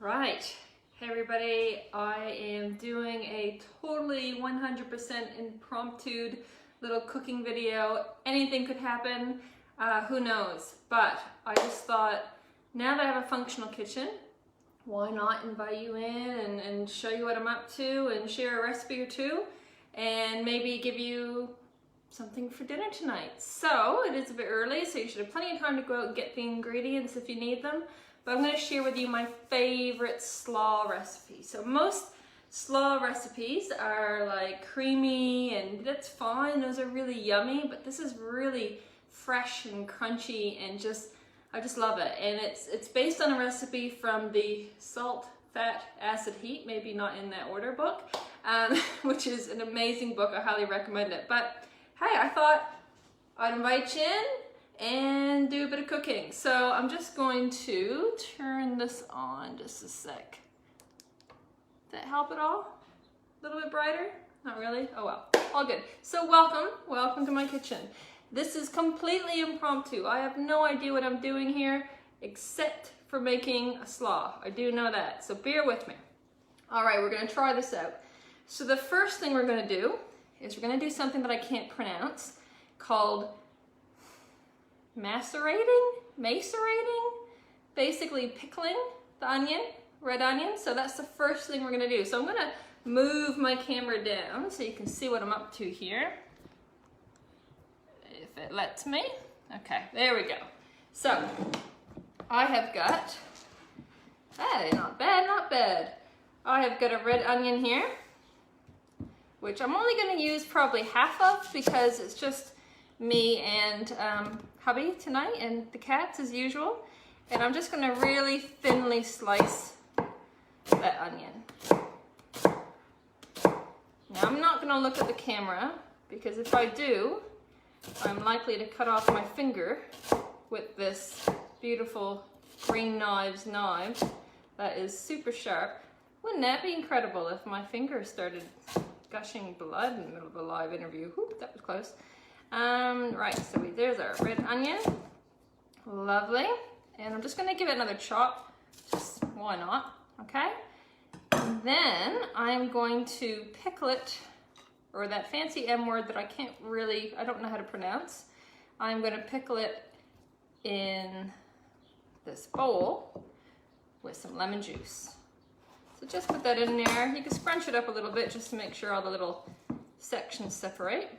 Right, hey everybody, I am doing a totally 100% impromptu little cooking video. Anything could happen, who knows, but I just thought now that I have a functional kitchen, why not invite you in and show you what I'm up to and share a recipe or two and maybe give you something for dinner tonight. So it is a bit early, so you should have plenty of time to go out and get the ingredients if you need them. But I'm going to share with you my favorite slaw recipe. So most slaw recipes are like creamy, and that's fine, those are really yummy, but this is really fresh and crunchy and I just love it. And it's based on a recipe from the Salt, Fat, Acid, Heat, maybe not in that order book, which is an amazing book. I highly recommend it. But hey, I thought I'd invite you in and do a bit of cooking. So I'm just going to turn this on just a sec. Did that help at all? A little bit brighter? Not really? Oh well, all good. So welcome to my kitchen. This is completely impromptu. I have no idea what I'm doing here except for making a slaw. I do know that, so bear with me. All right, we're gonna try this out. So the first thing we're gonna do is we're gonna do something that I can't pronounce called macerating, basically pickling the onion, red onion. So that's the first thing we're gonna do. So I'm gonna move my camera down so you can see what I'm up to here, if it lets me. Okay, there we go. So I have got, hey, not bad. I have got a red onion here, which I'm only gonna use probably half of because it's just me and hubby tonight and the cats as usual. And I'm just gonna really thinly slice that onion. Now I'm not gonna look at the camera because if I do, I'm likely to cut off my finger with this beautiful green knives knife that is super sharp. Wouldn't that be incredible if my finger started gushing blood in the middle of a live interview? Whoop, that was close. Right, so there's our red onion. Lovely. And I'm just gonna give it another chop, just why not, okay? And then I'm going to pickle it, or that fancy M word that I don't know how to pronounce. I'm gonna pickle it in this bowl with some lemon juice. So just put that in there. You can scrunch it up a little bit just to make sure all the little sections separate.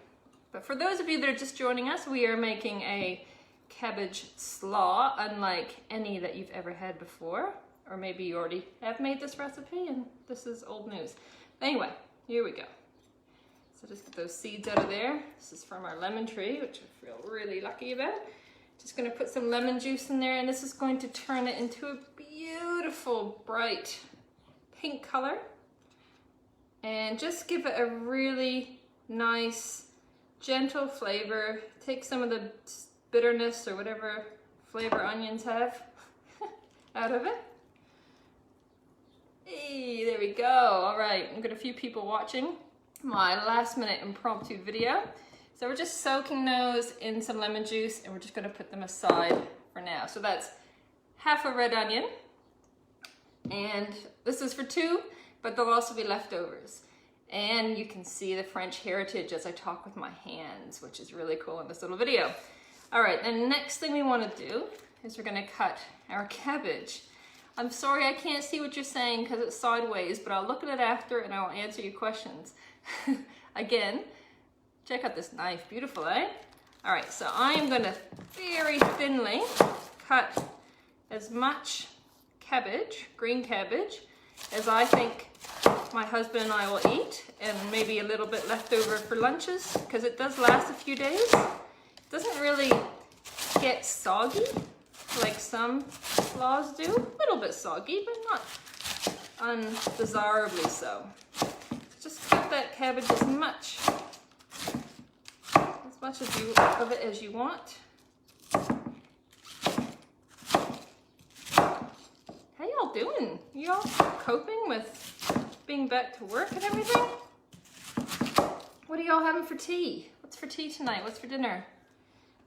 But for those of you that are just joining us, we are making a cabbage slaw, unlike any that you've ever had before. Or maybe you already have made this recipe and this is old news. But anyway, here we go. So just get those seeds out of there. This is from our lemon tree, which I feel really lucky about. Just gonna put some lemon juice in there, and this is going to turn it into a beautiful, bright pink color. And just give it a really nice, gentle flavor. Take some of the bitterness or whatever flavor onions have out of it. Hey, there we go. All right, I've got a few people watching my last minute impromptu video. So we're just soaking those in some lemon juice and we're just gonna put them aside for now. So that's half a red onion. And this is for two, but there'll also be leftovers. And you can see the French heritage as I talk with my hands, which is really cool in this little video. All right, the next thing we want to do is we're gonna cut our cabbage. I'm sorry I can't see what you're saying because it's sideways, but I'll look at it after and I'll answer your questions. Again, check out this knife, beautiful, eh? All right, so I am gonna very thinly cut as much cabbage, green cabbage, as I think my husband and I will eat, and maybe a little bit left over for lunches because it does last a few days. It doesn't really get soggy like some slaws do. A little bit soggy, but not undesirably so. Just cut that cabbage as much of it as you want. How y'all doing? You all coping with being back to work and everything? What are y'all having for tea? What's for tea tonight? What's for dinner?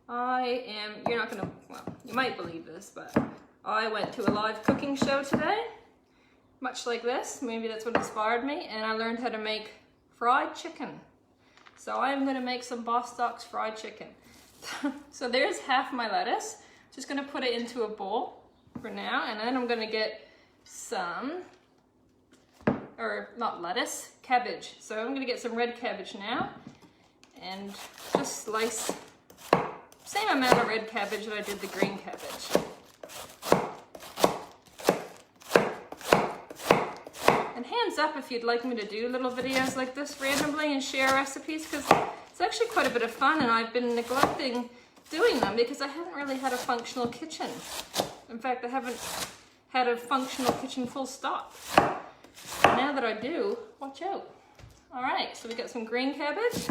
You're not gonna, well, you might believe this, but I went to a live cooking show today much like this. Maybe that's what inspired me, and I learned how to make fried chicken. So I'm going to make some Bostock's fried chicken. So there's half my lettuce. Just going to put it into a bowl for now, and then I'm going to get some, or not lettuce, cabbage. So I'm going to get some red cabbage now, and just slice same amount of red cabbage that I did the green cabbage. And hands up if you'd like me to do little videos like this randomly and share recipes, because it's actually quite a bit of fun, and I've been neglecting doing them because I haven't really had a functional kitchen. In fact, I haven't had a functional kitchen full stop. Now that I do, watch out. All right, so we got some green cabbage.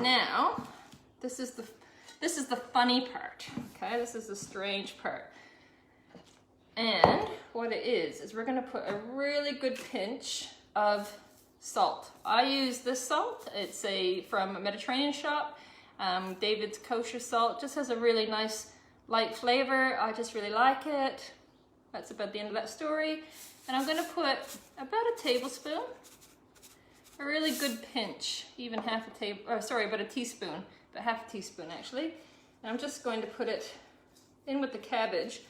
Now, this is the funny part, okay? This is the strange part. And what it is we're gonna put a really good pinch of salt. I use this salt. It's from a Mediterranean shop. David's kosher salt. Just has a really nice light flavor. I just really like it. That's about the end of that story. And I'm gonna put about a tablespoon, a really good pinch, even half about a teaspoon, but half a teaspoon actually. And I'm just going to put it in with the cabbage.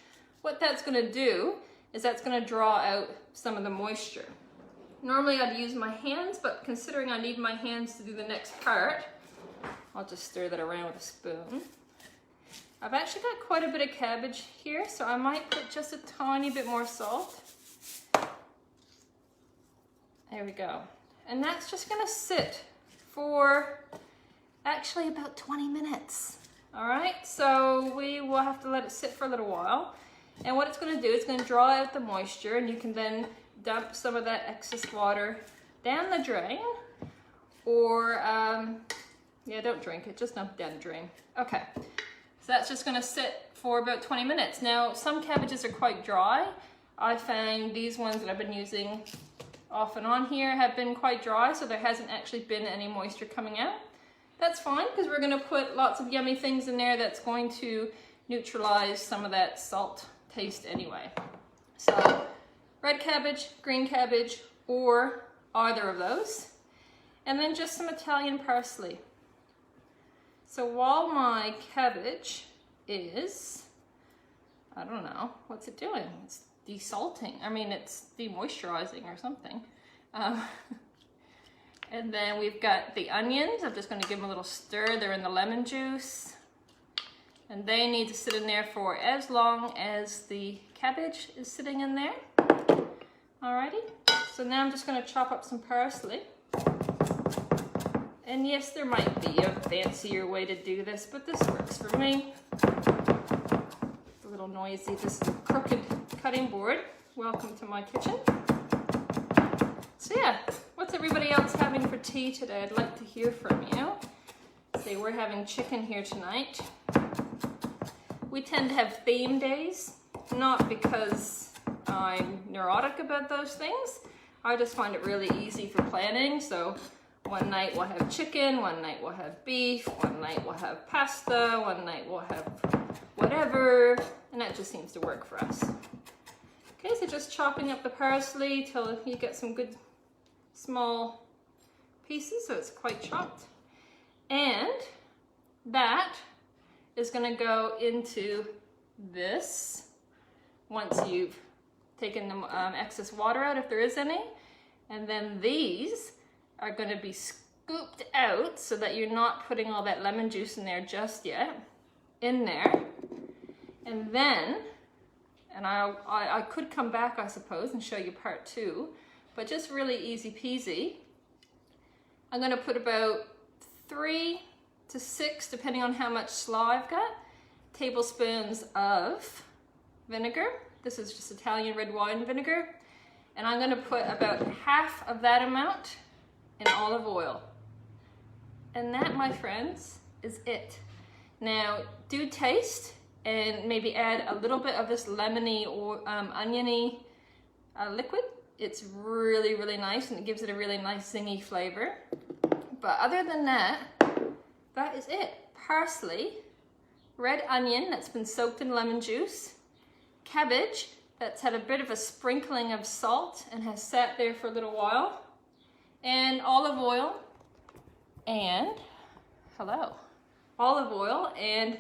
What that's gonna do is that's gonna draw out some of the moisture. Normally I'd use my hands, but considering I need my hands to do the next part, I'll just stir that around with a spoon. I've actually got quite a bit of cabbage here, so I might put just a tiny bit more salt. There we go. And that's just gonna sit for actually about 20 minutes. All right, so we will have to let it sit for a little while. And what it's gonna do, it's gonna draw out the moisture, and you can then dump some of that excess water down the drain, or yeah, don't drink it, just dump down the drain. Okay, so that's just gonna sit for about 20 minutes. Now, some cabbages are quite dry. I find these ones that I've been using off and on here have been quite dry, so there hasn't actually been any moisture coming out. That's fine, because we're gonna put lots of yummy things in there that's going to neutralize some of that salt taste anyway. So, red cabbage, green cabbage, or either of those. And then just some Italian parsley. So while my cabbage is, I don't know, what's it doing? It's desalting. I mean, it's demoisturizing or something. And then we've got the onions. I'm just going to give them a little stir. They're in the lemon juice. And they need to sit in there for as long as the cabbage is sitting in there. Alrighty. So now I'm just going to chop up some parsley. And yes, there might be a fancier way to do this, but this works for me. It's a little noisy, this crooked cutting board. Welcome to my kitchen. So yeah, what's everybody else having for tea today? I'd like to hear from you. See, we're having chicken here tonight. We tend to have theme days, not because I'm neurotic about those things. I just find it really easy for planning. So one night we'll have chicken, one night we'll have beef, one night we'll have pasta, one night we'll have whatever, and that just seems to work for us. Okay, so just chopping up the parsley till you get some good small pieces, so it's quite chopped. And that is gonna go into this once you've taken the excess water out, if there is any. And then these are gonna be scooped out so that you're not putting all that lemon juice in there just yet, in there. And then, and I could come back, I suppose, and show you part two, but just really easy peasy. I'm gonna put about 3 to 6, depending on how much slaw I've got, tablespoons of vinegar. This is just Italian red wine vinegar. And I'm gonna put about half of that amount in olive oil. And that, my friends, is it. Now, do taste and maybe add a little bit of this lemony or oniony liquid. It's really, really nice, and it gives it a really nice zingy flavor. But other than that, that is it. Parsley, red onion that's been soaked in lemon juice, cabbage that's had a bit of a sprinkling of salt and has sat there for a little while, and olive oil and, olive oil and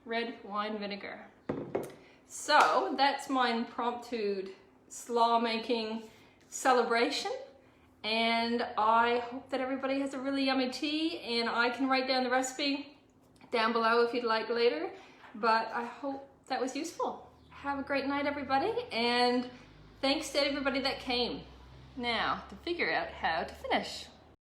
red wine vinegar. So that's my impromptu slaw making celebration, and I hope that everybody has a really yummy tea, and I can write down the recipe down below if you'd like later, but I hope that was useful. Have a great night, everybody, and thanks to everybody that came. Now to figure out how to finish.